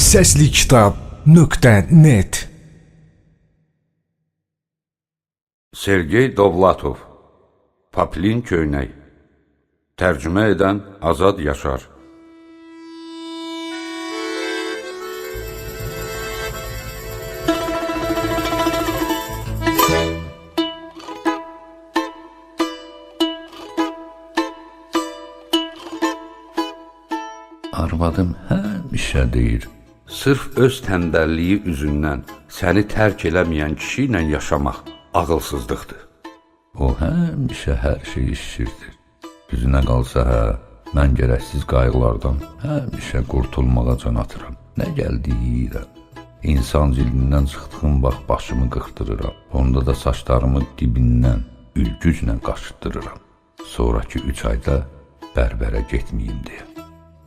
Seslikitab.net Sergey Dovlatov, Paplin köynək. Tərcümə edən Azad Yaşar. Arvadım həmişə deyir, Sırf öz tənbəlliyi üzündən səni tərk eləməyən kişi ilə yaşamaq ağılsızlıqdır. o həmişə hər şeyi şişirdir. Düzünə qalsa mən gərəksiz qayğılardan həmişə qurtulmağa can atıram. Nə gəldi yeyirəm. İnsan cildindən çıxdığım vaxt başımı qırxdırıram. Onda da saçlarımı dibindən ülgüclə qaşıtdırıram. Sonraki 3 ayda bərbərə getməyim deyə.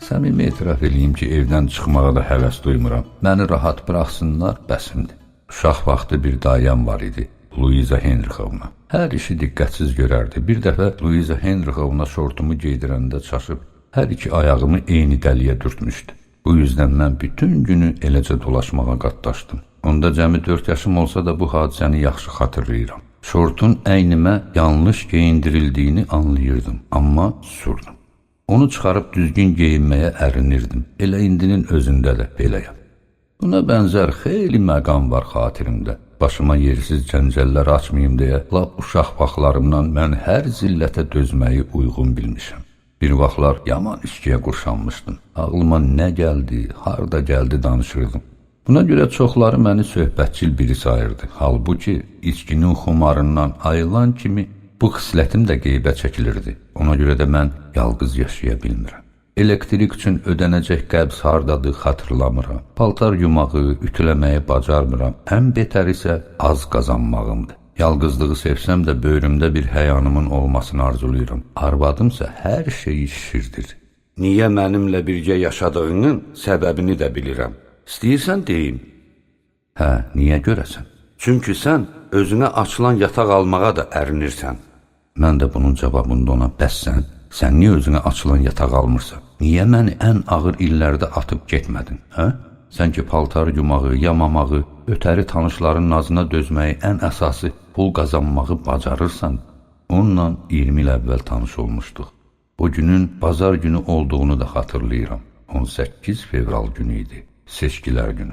Səmimi etiraf edeyim ki, evdən çıxmağa da həvəs duymuram. Məni rahat buraxsınlar, bəsimdir. Uşaq vaxtı bir dayəm var idi, Luiza Henrixovna. Hər işi diqqətsiz görərdi. Bir dəfə Luiza Henrixovna şortumu geydirəndə çaşıb, hər iki ayağımı eyni dəliyə dürtmüşdü. Bu yüzdən mən bütün günü eləcə dolaşmağa qatlaşdım. Onda cəmi 4 yaşım olsa da bu hadisəni yaxşı xatırlayıram. Şortun əynimə yanlış geyindirildiyini anlayırdım, amma susurdum. Onu çıxarıb düzgün geyinməyə ərinirdim. Elə indinin özündə də beləyəm. Buna bənzər xeyli məqam var xatirimdə. Başıma yersiz cəncəllər açmayım deyə lap uşaq vaxtlarımdan mən hər zillətə dözməyi uyğun bilmişəm. Bir vaxtlar yaman içkiyə qurşanmışdım. Ağlıma nə gəldi, harda gəldi danışırdım. Buna görə çoxları məni söhbətçil biri sayırdı. Halbuki içkinin xumarından ayılan kimi bu xislətim də qeybə çəkilirdi. Ona görə də mən yalqız yaşaya bilmirəm. Elektrik üçün ödənəcək qəbz hardadır xatırlamıram. Paltar yumağı, ütüləməyi bacarmıram. Ən betər isə az qazanmağımdır. Yalqızlığı sevsəm də böyrümdə bir həyanımın olmasını arzulayıram. Arvadımsa hər şeyi şişirdir. Niyə mənimlə birgə yaşadığının səbəbini də bilirəm. İstəyirsən deyim. Niyə görəsən? Çünki sən özünə açılan yataq almağa da ərinirsən. Mən də bunun cavabında ona bəssən. Sən niyə özünə açılan yataq almırsan? Niyə məni ən ağır illərdə atıb getmədin? Sən ki paltar yumağı, yamamağı, ötəri tanışların nazına dözməyi, ən əsası pul qazanmağı bacarırsan, onunla 20 il əvvəl tanış olmuşduq. O günün bazar günü olduğunu da xatırlayıram. 18 fevral günü idi, seçkilər günü.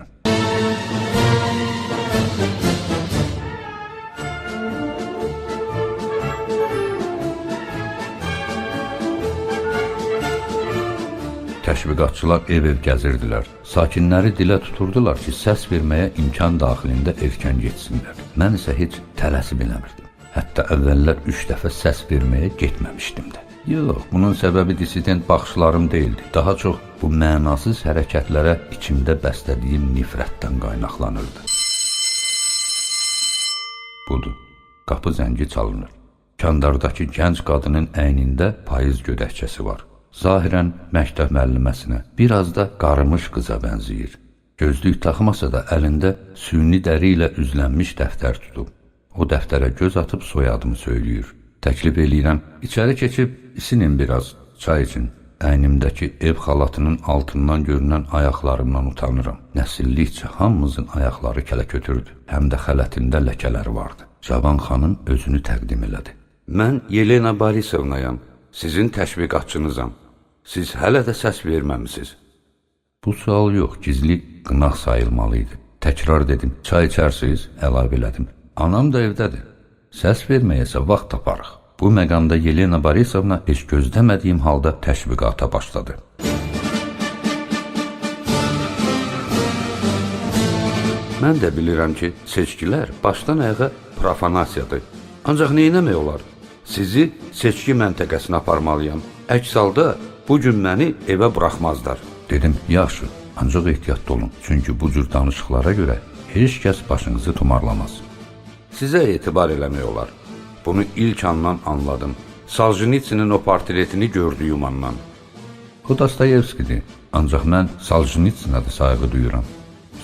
Təşviqatçılar ev-ev gəzirdilər. Sakinləri dilə tuturdular ki, səs verməyə imkan daxilində erkən getsinlər. Mən isə heç tələsib eləmirdim. Hətta əvvəllər 3 dəfə səs verməyə getməmişdim də. Yox, bunun səbəbi dissident baxışlarım deyildi. Daha çox bu mənasız hərəkətlərə içimdə bəslədiyim nifrətdən qaynaqlanırdı. Budur, qapı zəngi çalınır. Kandardakı gənc qadının əynində payız gödəkçəsi var. Zahirən məktəb müəlliməsinə, biraz da qarımış qıza bənzəyir. Gözlük taxmasa da əlində süni dəri ilə üzlənmiş dəftər tutub. O dəftərə göz atıb soyadımı söyləyir. Təklif eləyirəm, içəri keçib isinin biraz, çay için. Əynimdəki ev xalatının altından görünən ayaqlarımdan utanıram. Nəsillikcə hamımızın ayaqları kələ-kötürdü, həm də xələtində ləkələri vardı. Cavan xanım özünü təqdim elədi. Mən Yelena Borisovnayam, sizin təşviqatçınızam. Siz hələ də səs verməmisiniz. Bu sual yox, gizli qınaq sayılmalıydı. Təkrar dedim, çay içərsiniz, əlavə elədim. Anam da evdədir. Səs verməyəsə vaxt taparıq. Bu məqamda Yelena Borisovna heç gözləmədiyim halda təşviqata başladı. Mən də bilirəm ki, seçkilər başdan ayağa profanasiyadır. Ancaq neynəmək olar? Sizi seçki məntəqəsinə aparmalıyam. Əks halda bu gün məni evə buraxmazlar. Dedim, yaxşı, ancaq ehtiyatlı olun. Çünki bu cür danışıqlara görə heç kəs başınızı tumarlamaz. Sizə etibar eləmək olar. Bunu ilk andan anladım. Soljenitsinin o portretini gördüyüm andan. O Dostoyevskidir. Ancaq mən Soljenitsinə də sayğı duyuram.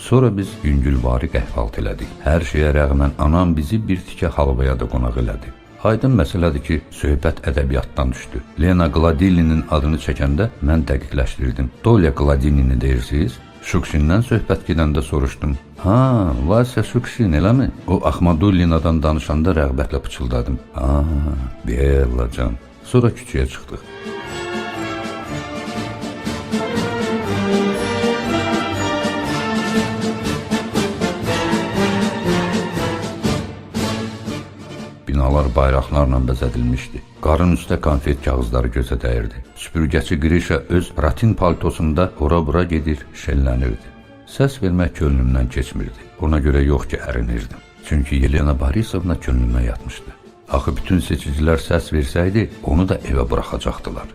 Sonra biz yüngülvari qəhvaltı elədik. Hər şeyə rəğmən anam bizi bir tikə halvaya da qonaq elədi. Aydın məsələdir ki, söhbət ədəbiyyatdan düşdü. Lena Gladilinin adını çəkəndə mən dəqiqləşdirdim. Dolya Gladilini deyirsiniz? Şukşindən söhbət gedəndə soruşdum. Ha, Vasya Şukşin, eləmi? O Axmadullinadan danışanda rəğbətlə pıçıldadım. Ha, Bella can. Sonra küçəyə çıxdıq. Binalar bayraqlarla bəzədilmişdi. Qarın üstə konfet kağızları gözə dəyirdi. Süpürgəçi Qrişa öz ratin paltosunda ora-bura gedir, şəllənirdi. Səs vermək könlümdən keçmirdi. Ona görə yox ki, ərinirdim. Çünki Yelena Borisovna könlümə yatmışdı. Axı bütün seçicilər səs versəydi, onu da evə buraxacaqdılar.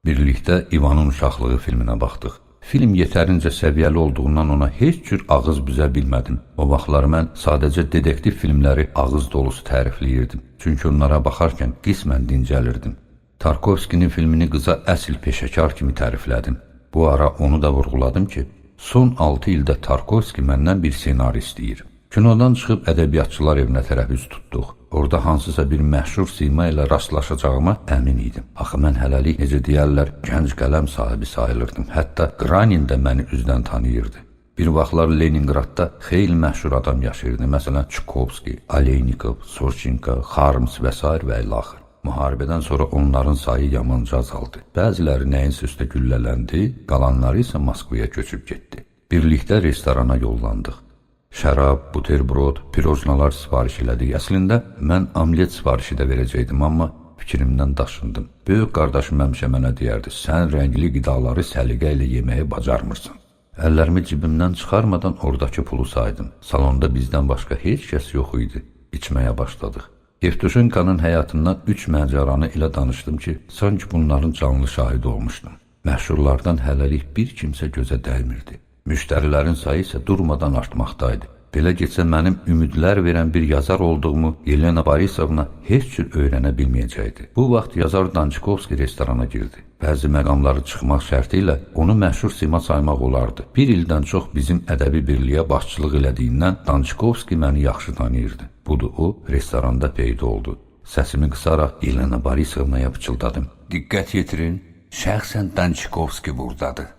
Birlikdə İvanın uşaqlığı filminə baxdıq. Film yetərincə səviyyəli olduğundan ona heç cür ağız büzə bilmədim. O vaxtlar mən sadəcə dedektiv filmləri ağız dolusu tərifləyirdim. Çünki onlara baxarkən qismən dincəlirdim. Tarkovskinin filmini qıza əsl peşəkar kimi təriflədim. Bu ara onu da vurğuladım ki, son 6 ildə Tarkovski məndən bir ssenari istəyir. Kinodan çıxıb ədəbiyyatçılar evinə tərəf üz tutduq. Orada hansısa bir məşhur sima ilə rastlaşacağıma əmin idim. Axı mən hələlik, necə deyərlər, gənc qələm sahibi sayılırdım. Hətta Qranin də məni üzdən tanıyırdı. Bir vaxtlar Leningradda xeyli məşhur adam yaşayırdı. Məsələn, Çukovski, Aleynikov, Sorchenko, Harms və s. və ilaxır. Müharibədən sonra onların sayı yamanca azaldı. Bəziləri nəyinsə üstə güllələndi, qalanları isə Moskvaya köçüb getdi. Birlikdə restorana yollandıq. Şərab, buterbrod, pirojnalar sifariş elədik. Əslində, mən omlet sifarişi də verəcəkdim, amma fikrimdən daşındım. Böyük qardaşım həmişə mənə deyərdi, sən rəngli qidaları səliqə ilə yeməyi bacarmırsan. Əllərimi cibimdən çıxarmadan oradakı pulu saydım. Salonda bizdən başqa heç kəs yox idi. İçməyə başladıq. Yevtushenkanın həyatından 3 məcaranı elə danışdım ki, sanki bunların canlı şahidi olmuşdum. Məşhurlardan hələlik bir kimsə gözə dəymirdi. Müştərilərin sayı isə durmadan artmaqdaydı. Belə getsə mənim ümidlər verən bir yazar olduğumu Yelena Borisovna heç cür öyrənə bilməyəcəkdi. Bu vaxt yazar Dançikovski restorana girdi. Bəzi məqamları çıxmaq şərti ilə onu məşhur sima saymaq olardı. Bir ildən çox bizim ədəbi birliyə başçılıq elədiyindən Dançikovski məni yaxşı tanıyırdı. Budur o, restoranda peyda oldu. Səsimi qısaraq Yelena Borisovnaya pıçıldadım. Diqqət yetirin, şəxsən Dançikovski buradadır.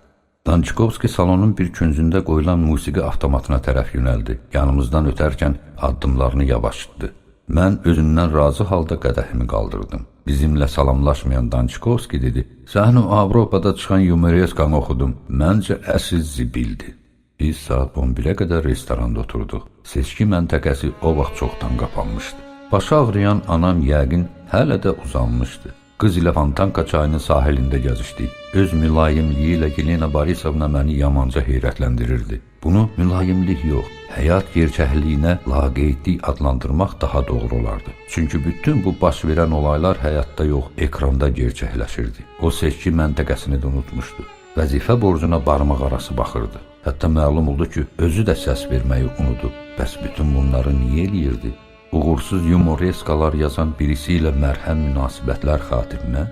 Dançikovski salonun bir küncündə qoyulan musiqi avtomatına tərəf yönəldi. Yanımızdan ötərkən addımlarını yavaşıtdı. Mən özündən razı halda qədəhimi qaldırdım. Bizimlə salamlaşmayan Dançikovski dedi, sən o Avropada çıxan Yumereskanı oxudum. Məncə əsl zibildi. Biz saat 11-ə qədər restoranda oturduq. Seçki məntəqəsi o vaxt çoxdan qapanmışdı. Başı ağrıyan anam yəqin hələ də uzanmışdı. Qız ilə Fontanka çayının sahilində gəzişdik. Öz mülayimliyi ilə Yelena Borisovna məni yamanca heyrətləndirirdi. Bunu mülayimlik yox, həyat gerçəkliyinə laqeydlik adlandırmaq daha doğru olardı. Çünki bütün bu baş verən olaylar həyatda yox, ekranda gerçəkləşirdi. O seçki məntəqəsini də unutmuşdu. Vəzifə borcuna barmaq arası baxırdı. Hətta məlum oldu ki, özü də səs verməyi unudub. Bəs bütün bunları niyə eləyirdi? Uğursuz yumoreskalar yazan birisi ilə mərhəm münasibətlər xatirinə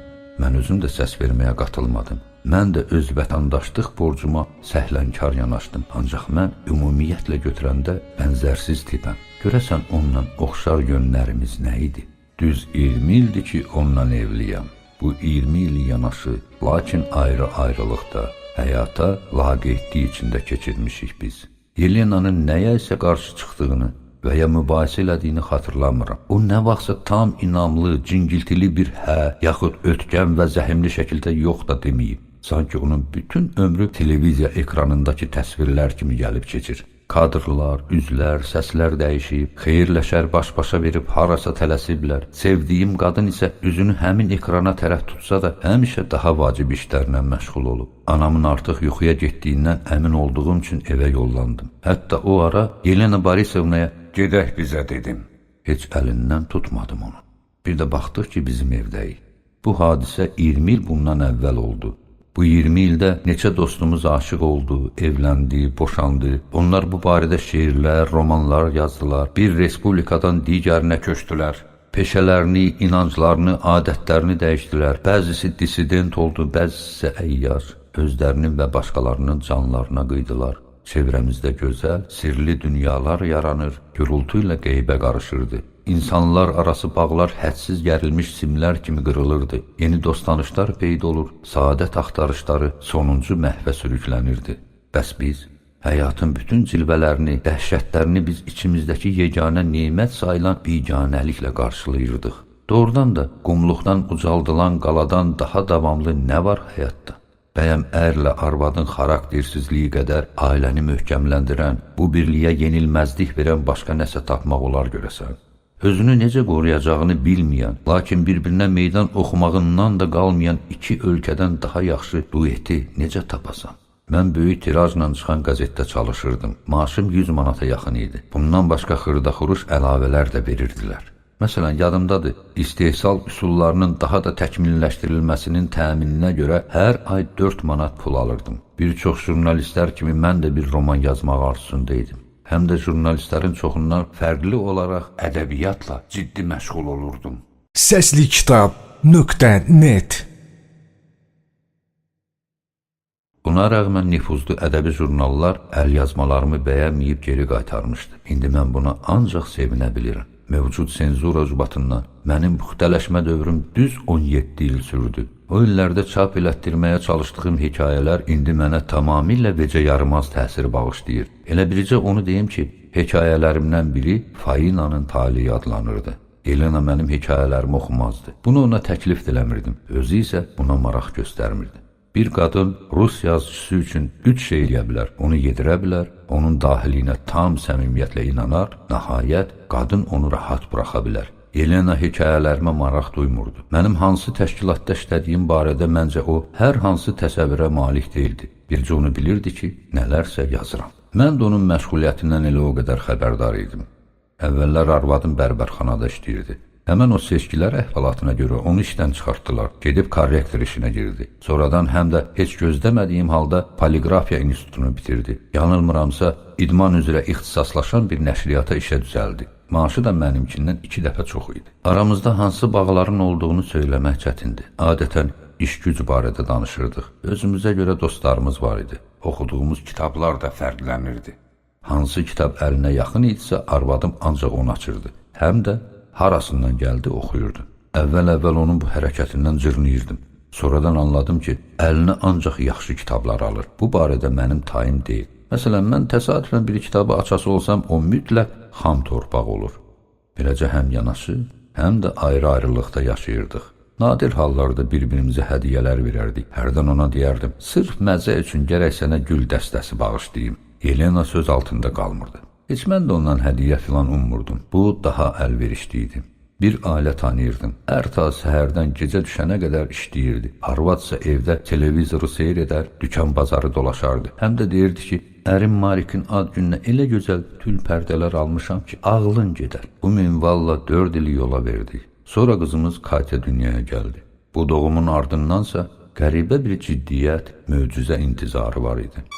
mən özüm də səs verməyə qatılmadım. Mən də öz vətəndaşlıq borcuma səhlənkar yanaşdım. Ancaq mən ümumiyyətlə götürəndə bənzərsiz tipəm. Görəsən onunla oxşar yönlərimiz nə idi? Düz 20 ildir ki, onunla evliyəm. Bu 20 il yanaşı, lakin ayrı-ayrılıqda, həyata laqeydlik içində keçirmişik biz. Yelena'nın nəyə isə qarşı çıxdığını və ya mübahisə elədiyini xatırlamıram. O nə vaxtsa tam inamlı, cingiltili bir hə, yaxud ötkəm və zəhimli şəkildə yox da deməyib. Sanki onun bütün ömrü televiziya ekranındakı təsvirlər kimi gəlib keçir. Kadrlar, üzlər, səslər dəyişib, xeyirləşər baş-başa verib harasa tələsiblər. Sevdiyim qadın isə üzünü həmin ekrana tərəf tutsa da həmişə daha vacib işlərlə məşğul olub. Anamın artıq yuxuya getdiyindən əmin olduğum üçün evə yollandım. Hətta o ara Yelena Borisovnaya gedək bizə dedim. Heç əlindən tutmadım onu. Bir də baxdıq ki, bizim evdəyik. Bu hadisə 20 il bundan əvvəl oldu. Bu 20 ildə neçə dostumuz aşıq oldu, evləndi, boşandı. Onlar bu barədə şeirlər, romanlar yazdılar. Bir respublikadan digərinə köçdülər. Peşələrini, inanclarını, adətlərini dəyişdilər. Bəzisi dissident oldu, bəzisi əyyar. Özlərinin və başqalarının canlarına qıydılar. Çevrəmizdə gözəl, sirli dünyalar yaranır, gürültü ilə qeybə qarışırdı. İnsanlar arası bağlar hədsiz gərilmiş simlər kimi qırılırdı. Yeni dost-tanışlar peyda olur, saadət axtarışları sonuncu məhvə sürüklənirdi. Bəs biz həyatın bütün cilvələrini, dəhşətlərini biz içimizdəki yeganə nemət sayılan biganəliklə qarşılayırdıq. Doğrudan da qumluqdan ucaldılan qaladan daha davamlı nə var həyatda? Bəyəm ərlə arvadın xaraktersizliyi qədər ailəni möhkəmləndirən, bu birliyə yenilməzlik verən başqa nəsə tapmaq olar görəsən? Özünü necə qoruyacağını bilməyən, lakin bir-birinə meydan oxumağından da qalmayan iki ölkədən daha yaxşı dueti necə tapasan? Mən böyük tirajla çıxan qəzetdə çalışırdım. Maaşım 100 manata yaxın idi. Bundan başqa xırda-xuruş əlavələr də verirdilər. Məsələn, yadımdadır, istehsal üsullarının daha da təkmilləşdirilməsinin təmininə görə hər ay 4 manat pul alırdım. Bir çox jurnalistlər kimi mən də bir roman yazmaq arzusunda idim. Həm də jurnalistlərin çoxundan fərqli olaraq ədəbiyyatla ciddi məşğul olurdum. Seslikitab.net Buna rəğmən nüfuzlu ədəbi jurnallar əlyazmalarımı bəyənməyib geri qaytarmışdı. İndi mən buna ancaq sevinə bilirəm. Mövcud senzura ucbatından mənim puxtələşmə dövrüm düz 17 il sürdü. O illərdə çap elətdirməyə çalışdığım hekayələr indi mənə tamamilə vecə yaramaz təsir bağışlayır. Elə bircə onu deyim ki, hekayələrimdən biri Fainanın taliyi adlanırdı. Elena mənim hekayələrimi oxumazdı. Bunu ona təklif eləmirdim. Özü isə buna maraq göstərmirdi. Bir qadın Rus yazıcısı üçün 3 şey eləyə bilər. Onu yedirə bilər, onun dahiliyinə tam səmimiyyətlə inanar, nəhayət qadın onu rahat buraxa bilər. Elena hekayələrimə maraq duymurdu. Mənim hansı təşkilatda işlədiyim barədə məncə o hər hansı təsəvvürə malik deyildi. Bircə onu bilirdi ki, nələrsə yazıram. Mən də onun məşğuliyyətindən elə o qədər xəbərdar idim. Əvvəllər arvadım bərbərxanada işləyirdi. Həmən o seçkilər əhvalatına görə onu işdən çıxartdılar. Gedib korrektor işinə girdi. Sonradan həm də heç gözləmədiyim halda poliqrafiya institutunu bitirdi. Yanılmıramsa, idman üzrə ixtisaslaşan bir nəşriyyata işə düzəldi. Maaşı da mənimkindən 2 dəfə çox idi. Aramızda hansı bağların olduğunu söyləmək çətindir. Adətən iş-güc barədə danışırdıq. Özümüzə görə dostlarımız var idi. Oxuduğumuz kitablar da fərqlənirdi. Hansı kitab əlinə yaxın idisə, arvadım ancaq onu açırdı. Həm də harasından gəldi, oxuyurdu. Əvvəl onun bu hərəkətindən cırnıyırdım. Sonradan anladım ki, əlinə ancaq yaxşı kitablar alır. Bu barədə mənim tayım deyil. Məsələn, mən təsadüfən bir kitabı açası olsam, o mütləq xam torpaq olur. Beləcə həm yanaşı, həm də ayrı-ayrılıqda yaşayırdıq. Nadir hallarda bir-birimizə hədiyyələr verərdik. Hərdən ona deyərdim, sırf məzə üçün gərək sənə gül dəstəsi bağışlayayım. Elena söz altında qalmırdı. Heç mən də ondan hədiyyə filan ummurdum. Bu daha əlverişli idi. Bir ailə tanıyırdım. Hər ta səhərdən gecə düşənə qədər işləyirdi. Arvadsa evdə televizoru seyr edər, dükan bazarı dolaşardı. Həm də deyirdi ki, ərim Marikin ad gününə elə gözəl tül pərdələr almışam ki, ağlın gedər. Bu minvalla 4 il yola verdik. Sonra qızımız Katya dünyaya gəldi. Bu doğumun ardındansa qəribə bir ciddiyyət, möcüzə intizarı var idi.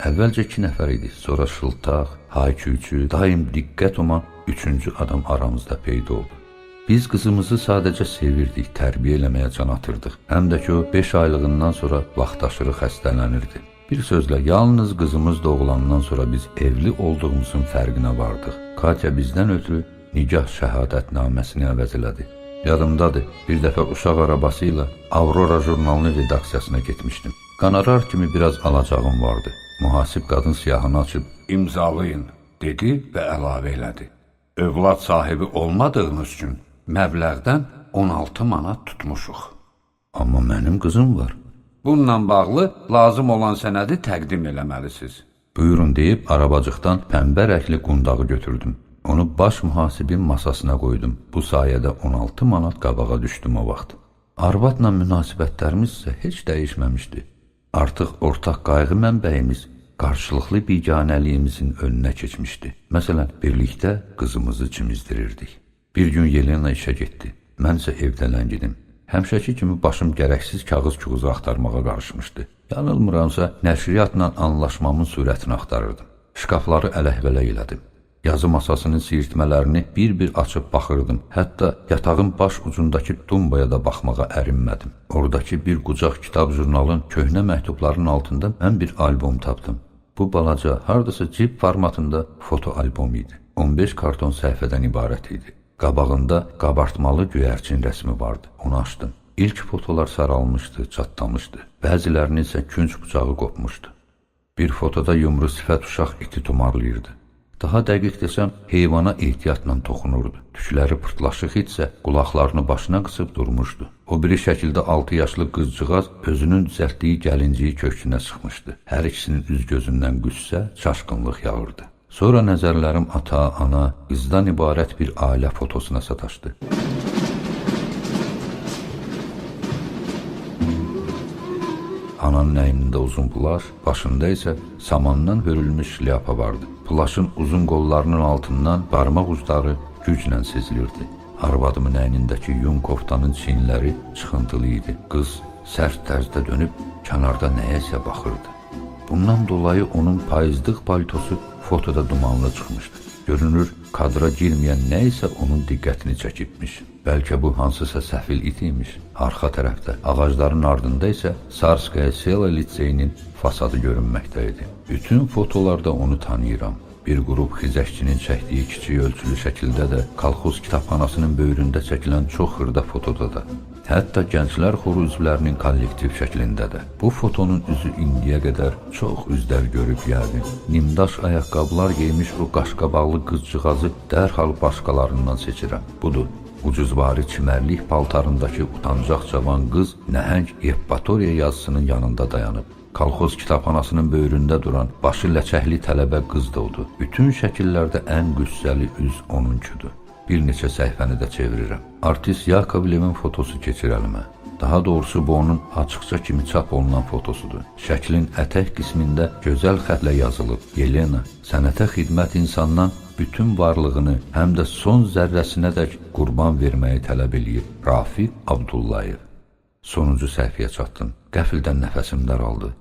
Əvvəlcə 2 nəfər idi, sonra şıltaq, hayküyçü, daim diqqət uman 3-cü adam aramızda peyda oldu. Biz qızımızı sadəcə sevirdik, tərbiyə eləməyə can atırdıq. Həm də ki, o 5 aylığından sonra vaxtaşırı xəstələnirdi. Bir sözlə, yalnız qızımız doğulandan sonra biz evli olduğumuzun fərqinə vardıq. Katya bizdən ötürü nikah şəhadətnaməsini əvəz elədi. Yadımdadır, bir dəfə uşaq arabası ilə Aurora jurnalının redaksiyasına getmişdim. Qanarar kimi biraz alacağım vardı. Mühasib qadın siyahını açıb, İmzalayın, dedi və əlavə elədi. Övlad sahibi olmadığınız üçün məbləğdən 16 manat tutmuşuq. amma mənim qızım var. Bununla bağlı lazım olan sənədi təqdim eləməlisiniz. Buyurun deyib arabacıqdan pəmbə rəngli qundağı götürdüm. Onu baş mühasibin masasına qoydum. Bu sayədə 16 manat qabağa düşdüm o vaxt. Arvadla münasibətlərimiz isə heç dəyişməmişdi. Artıq ortaq qayğı mənbəyimiz qarşılıqlı biganəliyimizin önünə keçmişdi. Məsələn, birlikdə qızımızı çimizdirirdik. Bir gün Yelena işə getdi. Mən isə evdə ləngidim. Həmişəki kimi başım gərəksiz kağız-küğüzü axtarmağa qarışmışdı. Yanılmıramsa, nəşriyyatla anlaşmamın surətini axtarırdım. Şkafları ələk-vələk elədim. Yazı masasının siyirtmələrini bir-bir açıb baxırdım. Hətta yatağın baş ucundakı tumbaya da baxmağa ərinmədim. Oradakı bir qucaq kitab jurnalın köhnə məktubların altında mən bir albom tapdım. Bu balaca, hardasa cib formatında foto albom idi. 15 karton səhifədən ibarət idi. Qabağında qabartmalı göyərçin rəsmi vardı. Onu açdım. İlk fotolar saralmışdı, çatlamışdı. Bəzilərinin isə künc bucağı qopmuşdu. Bir fotoda yumru sifət uşaq iti tumarlayırdı. Daha dəqiq desəm, heyvana ehtiyatla toxunurdu. Tükləri pırtlaşıq isə qulaqlarını başına qısıb durmuşdu. O biri şəkildə 6 yaşlı qızcığaz özünün düzəltdiyi gəlinciyi köksünə sıxmışdı. Hər ikisinin üz-gözündən qüssə, çaşqınlıq yağırdı. Sonra nəzərlərim ata, ana, qızdan ibarət bir ailə fotosuna sataşdı. Ananın əynində uzun plaş, başında isə samandan hörülmüş şlyapa vardı. Plaşın uzun qollarının altından barmaq ucları güclə sezilirdi. Arvadımın əynindəki yun koftanın çiyinləri çıxıntılı idi. Qız sərt tərzdə dönüb kənarda nəyəsə baxırdı. Bundan dolayı onun payızlıq paltosu fotoda dumanlı çıxmışdı. Görünür, kadra girməyən nə isə onun diqqətini çəkibmiş. Bəlkə bu hansısa səfil it imiş. Arxa tərəfdə, ağacların ardında isə Sarskaya Sela liseyinin fasadı görünməkdə idi. Bütün fotolarda onu tanıyıram. Bir qrup xizəkçinin çəkdiyi kiçik ölçülü şəkildə də, kolxoz kitabxanasının böyründə çəkilən çox xırda fotoda da, hətta gənclər xoru üzvlərinin kollektiv şəklində də. Bu fotonun üzü indiyə qədər çox üzlər görüb yəqin. Nimdaş ayaqqabılar geymiş o qaşqabaqlı qızcığazı dərhal başqalarından seçirəm. Budur. Ucuzvari çimərlik paltarındakı utancaq cavan qız nəhəng Yevpatoriya yazısının yanında dayanıb. Kolxoz kitabxanasının böyründə duran başı ləçəkli tələbə qız da odur. Bütün şəkillərdə ən qüssəli üz onunkudur. Bir neçə səhifəni də çevirirəm. Artist Yakovlevin fotosu keçir əlimə. Daha doğrusu bu onun açıqca kimi çap olunan fotosudur. Şəklin ətək qismində gözəl xətlə yazılıb: Yelena, sənətə xidmət insandan bütün varlığını, həm də son zərrəsinədək qurban verməyi tələb eləyir. Rafiq Abdullayev. Sonuncu səhifəyə çatdım. Qəfildən nəfəsim daraldı.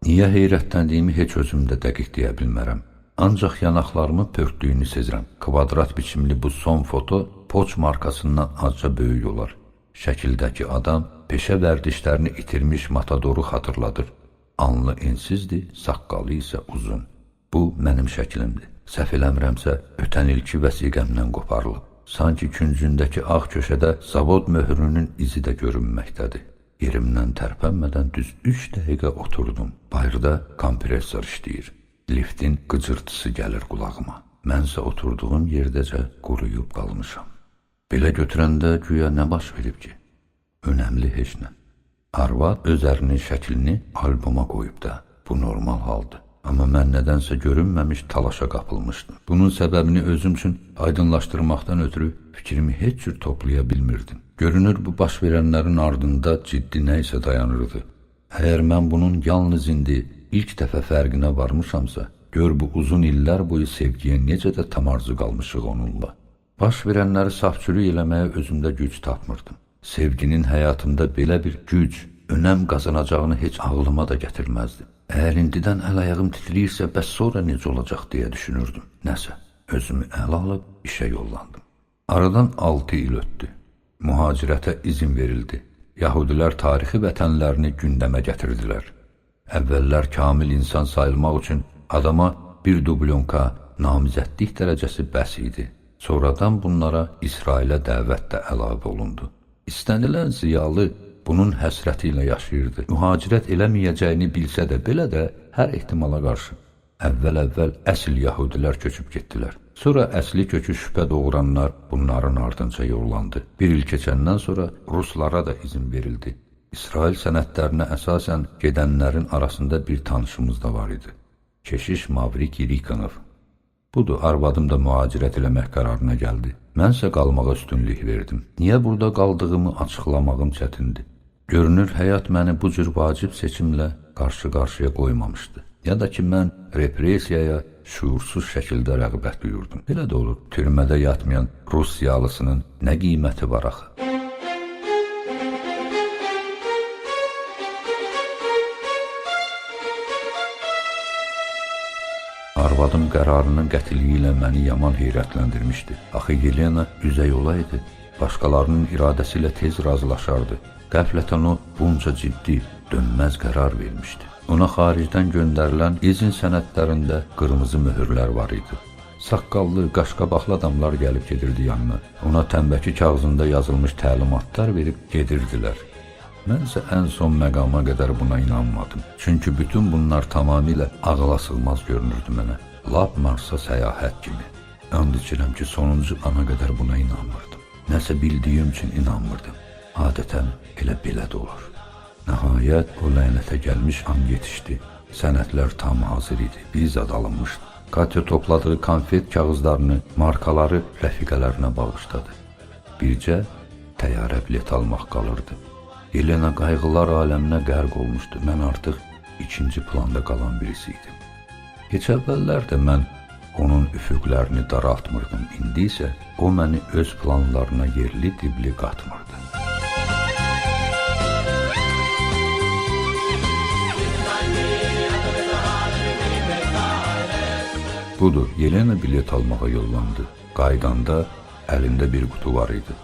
Niyə heyrətləndiyimi heç özümdə dəqiq deyə bilmərəm. Ancaq yanaqlarımı pörtdüyünü sezirəm. Kvadrat biçimli bu son foto Poç markasından azca böyük olar. Şəkildəki adam peşə vərdişlərini itirmiş matadoru xatırladır. Alnı ensizdir, saqqalı isə uzun. Bu mənim şəklimdir. Səhv eləmirəmsə, ötən ilki vəsiqəmdən qoparılıb. Sanki küncündəki ağ köşədə zavod möhrünün izi də görünməkdədir. Yerimdən tərpənmədən düz 3 dəqiqə oturdum. Bayırda kompresor işləyir. Liftin qıcırtısı gəlir qulağıma. Mənsə oturduğum yerdəcə quruyub qalmışam. Belə götürəndə güya nə baş verib ki? Önəmli heç nə. Arvad öz ərinin şəklini alboma qoyub da. Bu normal haldır. Amma mən nədənsə görünməmiş talaşa qapılmışdım. Bunun səbəbini özüm üçün aydınlaşdırmaqdan ötürü fikrimi heç cür toplaya bilmirdim. Görünür, bu baş verənlərin ardında ciddi nə isə dayanırdı. Əgər mən bunun yalnız indi ilk dəfə fərqinə varmışamsa, gör bu uzun illər boyu sevgiyə necə də tam arzu qalmışıq onunla. Baş verənləri safçülük eləməyə özümdə güc tapmırdım. Sevginin həyatımda belə bir güc, önəm qazanacağını heç ağlıma da gətirməzdim. Əgər indidən əl-ayağım titriyirsə, bəs sonra necə olacaq deyə düşünürdüm. Nəsə, özümü əl alıb işə yollandım. Aradan 6 il ötdü. Mühacirətə izin verildi. Yahudilər tarixi vətənlərini gündəmə gətirdilər. Əvvəllər kamil insan sayılmaq üçün adama bir dublonka namizədlik dərəcəsi bəs idi. Sonradan bunlara İsrailə dəvət də əlavə olundu. İstənilən ziyalı bunun həsrəti ilə yaşayırdı. Mühacirət eləməyəcəyini bilsə də belə də hər ehtimala qarşı. Əvvəl əsl yahudilər köçüb getdilər. Sonra əsli kökü şübhə doğuranlar bunların ardınca yollandı. Bir il keçəndən sonra ruslara da izin verildi. İsrail sənədlərinə əsasən gedənlərin arasında bir tanışımız da var idi. Keşiş Mavrik Irikanov. Budur, arvadım da mühacirət eləmək qərarına gəldi. Mənsə qalmağa üstünlük verdim. Niyə burada qaldığımı açıqlamağım çətindir. Görünür, həyat məni bu cür vacib seçimlə qarşı-qarşıya qoymamışdı. Ya da ki, mən repressiyaya şuursuz şəkildə rəğbət duyurdum. Belə də olur, türmədə yatmayan Rus yalısının nə qiyməti var axı? Arvadım qərarının qətiyyəti ilə məni yaman heyrətləndirmişdi. Axı Yelena üzək olaydı, başqalarının iradəsi ilə tez razılaşardı. Qəflətən o bunca ciddi, dönməz qərar vermişdi. Ona xaricdən göndərilən izin sənədlərində qırmızı möhürlər var idi. Saqqallı, qaşqabaqlı adamlar gəlib gedirdi yanına. Ona tənbəki kağızında yazılmış təlimatlar verib gedirdilər. Mənsə ən son məqama qədər buna inanmadım. Çünki bütün bunlar tamamilə ağla sığmaz görünürdü mənə. Lap Marsa səyahət kimi. And içirəm ki, sonuncu ana qədər buna inanmırdım. Nəsə bildiyim üçün inanmırdım. Adətən elə belə də olur. Nəhayət o lənətə gəlmiş an yetişdi. Sənədlər tam hazır idi. Viza da alınmışdı. Katya topladığı konfet kağızlarını, markaları rəfiqələrinə bağışladı. Bircə təyyarə bilet almaq qalırdı. Yelena qayğılar aləminə qərq olmuşdu. Mən artıq ikinci planda qalan birisi idim. Heç əvvəllər də mən onun üfüqlərini daraltmırdım. İndi isə o məni öz planlarına yerli dibli qatmırdı. Budur, Yelena bilet almağa yollandı. Qaydanda əlində bir qutu var idi.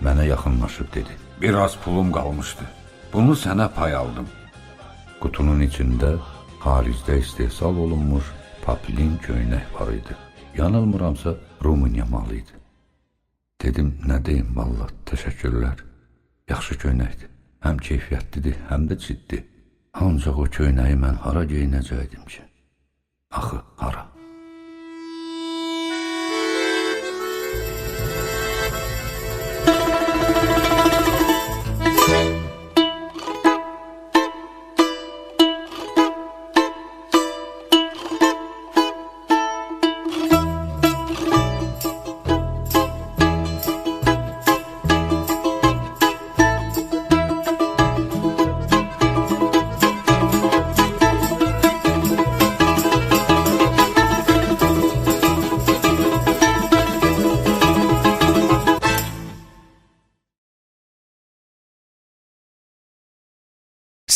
Mənə yaxınlaşıb dedi. Biraz pulum qalmışdı. Bunu sənə pay aldım. Qutunun içində xaricdə istehsal olunmuş papilin köynək var idi. Yanılmıramsa Rumıniya malı idi. Dedim, nə deyim vallah, təşəkkürlər. Yaxşı köynəkdir. Həm keyfiyyətlidir, həm də ciddi. Ancaq o köynəyi mən hara geyinəcəkdim ki? Axı, hara?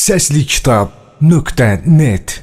Səslikitab.net